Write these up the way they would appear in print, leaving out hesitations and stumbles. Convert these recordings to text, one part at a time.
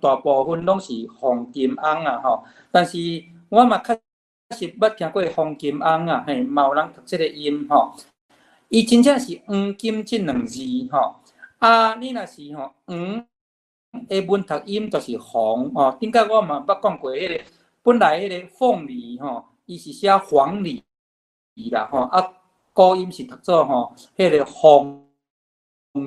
大部分拢是黄金翁啊吼，但是我嘛确实捌听过黄金翁啊，嘿，嘛有人读这个音吼，伊真正是黄金这两字吼，啊，你若是吼黄的文读音就是黄吼，顶个我嘛捌讲过迄个，本来迄个凤梨吼，伊是写黄梨啦吼，啊，古音是读做吼迄个红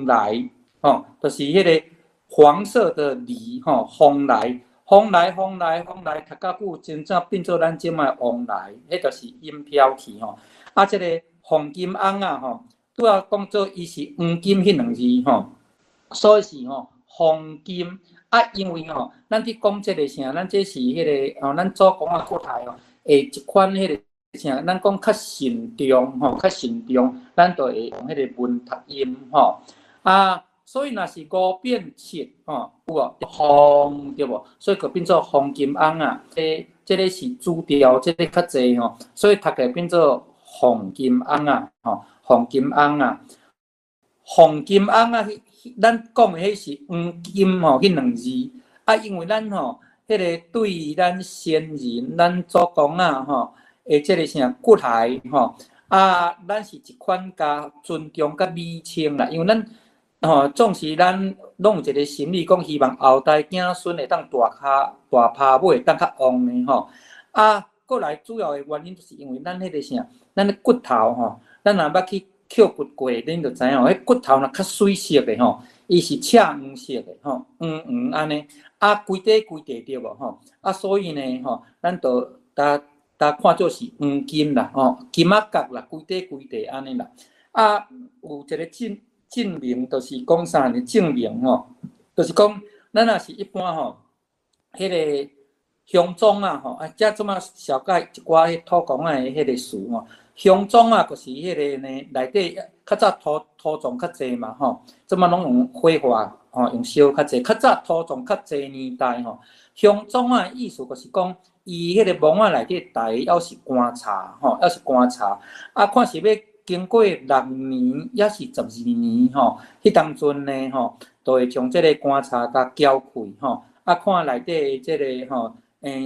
来吼，就是迄个黄色的梨吼，红来。风来，风来，风来，读到久，真正变做咱即卖往来，迄就是音飘去吼。啊，即个黄金翁啊吼，拄啊讲做伊是黄金迄两字吼，所以是吼黄金啊，因为吼，咱伫讲即个啥，咱这是迄个哦，咱祖公啊国台哦，诶一款迄个啥，咱讲较慎重吼，较慎重，咱就会用迄个文读音吼啊。所以若是五变七吼，有无黄对无？所以就变做黄金翁啊。这个是主调，这个较济吼，所以读起来变做黄金翁啊，吼，黄金翁啊，黄金翁啊，咱讲的迄是黄金吼，迄两字啊，因为咱吼，迄个对咱先人、咱祖公啊吼，诶，这个啥骨骸吼啊，咱是一款加尊重甲美称啦，因为咱。吼，总是咱拢有一个心理，讲希望后代子孙会当大趴尾，当较旺的吼。啊，过来主要的原因就是因为咱迄个啥，咱的骨头吼，咱若捌去捡骨过，恁就知影，迄骨头若较水色的吼，伊是赤黄色的吼，黄黄安尼，啊，规底对无吼，啊，所以呢吼，咱就大看做是黄金啦，吼，金仔角啦，规底安尼啦，啊，有一个证明就是讲啥呢？证明吼，就是讲咱若是一般吼，迄个乡庄啊吼，啊，遮即马小解一寡迄土公仔的迄个词吼，乡庄啊，就是迄个呢内底较早土葬较济嘛吼，即马拢用火化吼，用烧较济，较早土葬较济年代吼，乡庄啊意思就是讲，伊迄个墓仔内底大要是棺柴吼，要是棺材啊，看是要。经过6年也是12年吼，迄当阵呢吼，都会将即个棺材甲搅开吼，啊看内底即个吼，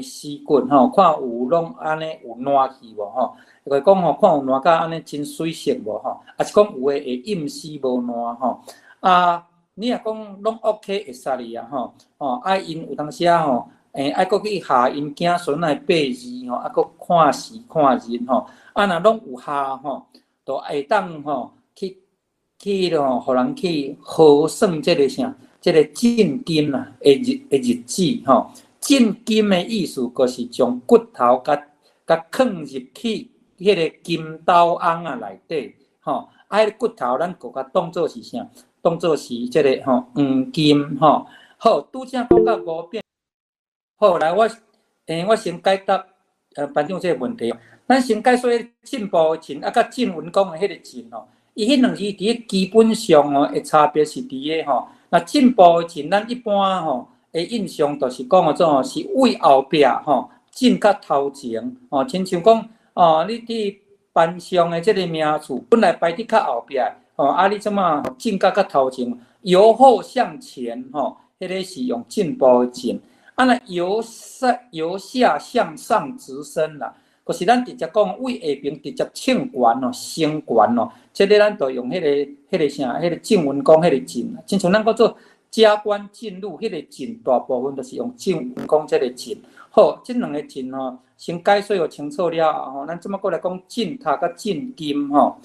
尸骨吼，看有拢安尼有烂去无吼，就是讲吼，看有烂甲安尼真水色无吼，啊是讲有诶会隐死无烂吼，啊你若讲拢 OK 会使哩啊吼，哦啊因有当时啊吼，爱搁去下因囝孙仔爬字吼，啊搁看时看日吼，啊若拢有下吼。都会当吼去咯，互人去核算这个啥，这个进金啦，日子吼。进金的意思就是将骨头甲放入去迄个金刀甕啊内底吼。啊，迄个骨头咱个甲当做是啥？当做是这个吼黄金吼。好，拄则讲到5变。好，来我先解答班长这个问题。咱先解说进步进啊，甲进文讲的迄个进吼，伊迄两字伫基本上哦，的差别是伫个吼。那进步进，咱一般吼的印象就是讲个种是为后壁吼进较头前吼，亲像讲哦，你伫班上的即个名次本来排伫较后壁吼，啊你即马进较头前，由后向前吼，迄个是用进步进。啊，那由下向上直升啦。就是咱直接讲为下边直接称悬咯，升悬咯，即个咱就用迄个啥，迄个正文讲迄个进，亲像咱讲做加官进入迄个进，大部分都是用正文讲即个进。好，即两个进吼，先解说有清楚了吼，咱即马过来讲进塔甲进金吼，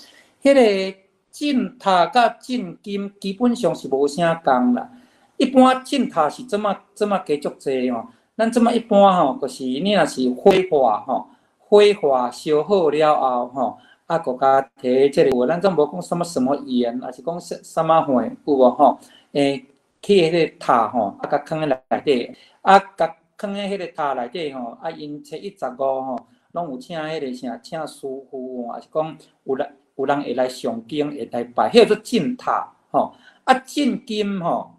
迄个进塔甲进金基本上是无啥共啦。一般进塔是怎么加足济吼？咱即马一般吼，就是你若是火化吼。火化烧好了后，吼，啊，国家摕即个，咱总无讲什么盐，还是讲什么货，有无吼？去迄个塔吼，啊，甲放喺内底，啊，甲放喺迄个塔内底吼，啊，因715吼，拢有请迄个啥，请师傅吼，还是讲有人会来上经，会来拜，迄个做进塔吼，啊，进金吼，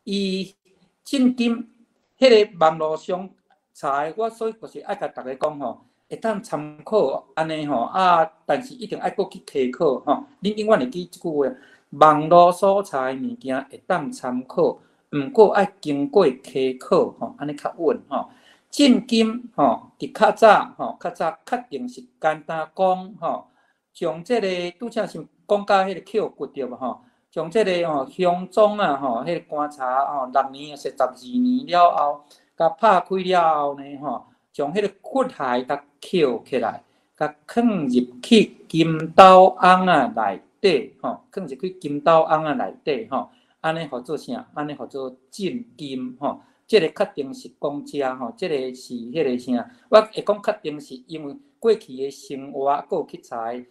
伊进金迄个网络上查，我所以就是爱甲大家讲吼。会当参考安尼吼啊，但是一定爱搁去科考吼。恁永远会记即句话，网络所查的物件会当参考，毋过爱经过溪口吼，安尼较稳吼。进金吼，伫较早吼，较早确定是简单讲吼，从即个拄则是讲到迄个扣骨对无吼，从即个吼乡庄啊吼，迄个观察吼，6年啊，12年了后，甲拍开了后呢吼，从迄个骨骸甲扣起来，甲放入去金刀甕啊内底吼，放入去金刀甕啊内底吼，安尼互做啥？安尼互做进金吼。即个确定是公家吼，即个是迄个啥？我会讲确定是因为过去的生活还有器材，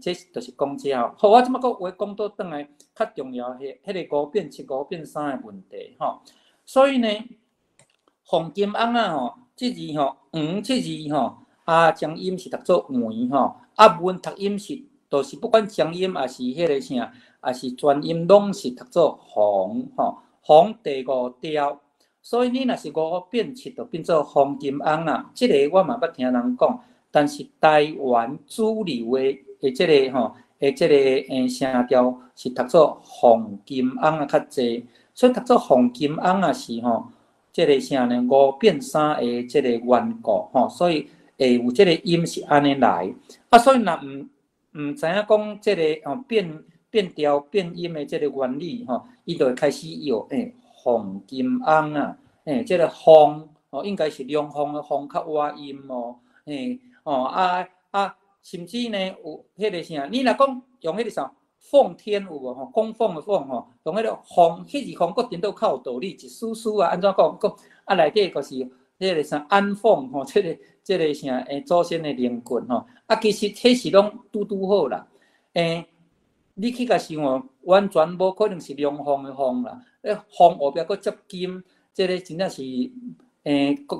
这就是公家吼。好，我即摆个话讲倒转来，较重要迄个5变7、5变3的问题吼。所以呢，黄金甕啊吼，即字吼，即字吼，江音是读做黄吼，文读音是，就是不管江音也是迄个啥，也是全音，拢是读做黄吼，黄第5调。所以你若是5变7，就变做黄金甕啊！即个我嘛捌听人讲，但是台湾主流的即个吼，即个声调是读做黄金甕啊较济，所以读做黄金甕啊是吼，即个啥呢？5变3的即个缘故吼，所以会有即个音是安尼来啊。所以若毋知影讲即个吼变调变音的即个原理吼，伊就会开始用黄金甕啊，即个风哦，应该是凉风的风较歪音哦，甚至呢有迄个啥，你若讲用迄个啥奉天有无吼？供奉的奉吼，用迄个风，迄字风搁颠倒较有道理，一丝丝啊，安怎讲？内底就是迄个啥安奉吼，即个啥祖先的灵棍吼，其实迄是拢拄好啦，你去甲想哦，完全无可能是凉风的风啦，风后壁搁接金。这个真正是，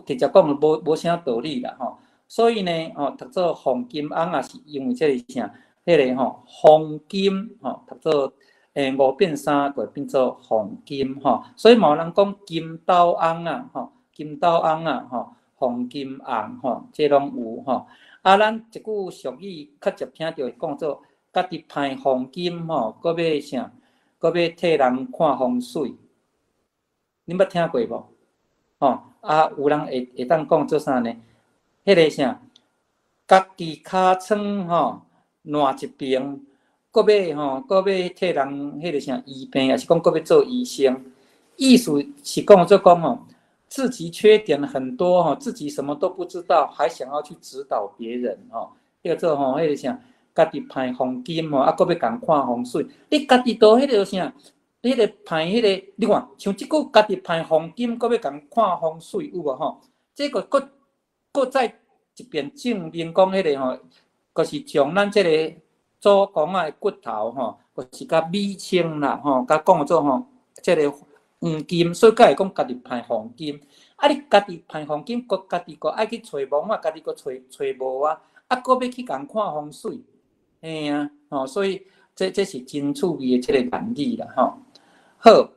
直接讲无啥道理啦吼。所以呢，读做黄金甕也是因为这个啥，迄个吼黄金吼，读做5变3就变做黄金吼。所以冇人讲金刀甕啊吼，金刀甕啊吼，黄金甕吼，这拢有吼。咱一句俗语较常听到讲做，家己派黄金吼，搁要啥？搁要替人看风水。恁捌听过无？有人会当讲做啥呢？迄个啥，家己尻川吼烂一边，搁要替人迄个啥医病，也是讲搁要做医生。意思是讲做讲吼，自己缺点很多吼，自己什么都不知道，还想要去指导别人吼。迄个做吼，迄个啥，家己派黄金吼，搁要共看风水，你家己都迄个啥？迄个派迄个，你看，像即句家己派黄金，搁要共看风水有无吼？这个搁再一遍证明讲迄个吼，就是将咱即个祖公仔的骨头吼，就是甲美清啦吼，甲讲做吼，即个黄金，所以才会讲家己派黄金。你家己派黄金，家己爱去找墓啊，家己找墓啊，搁要去共看风水，嘿啊，所以这是真趣味的即个原理啦吼。好，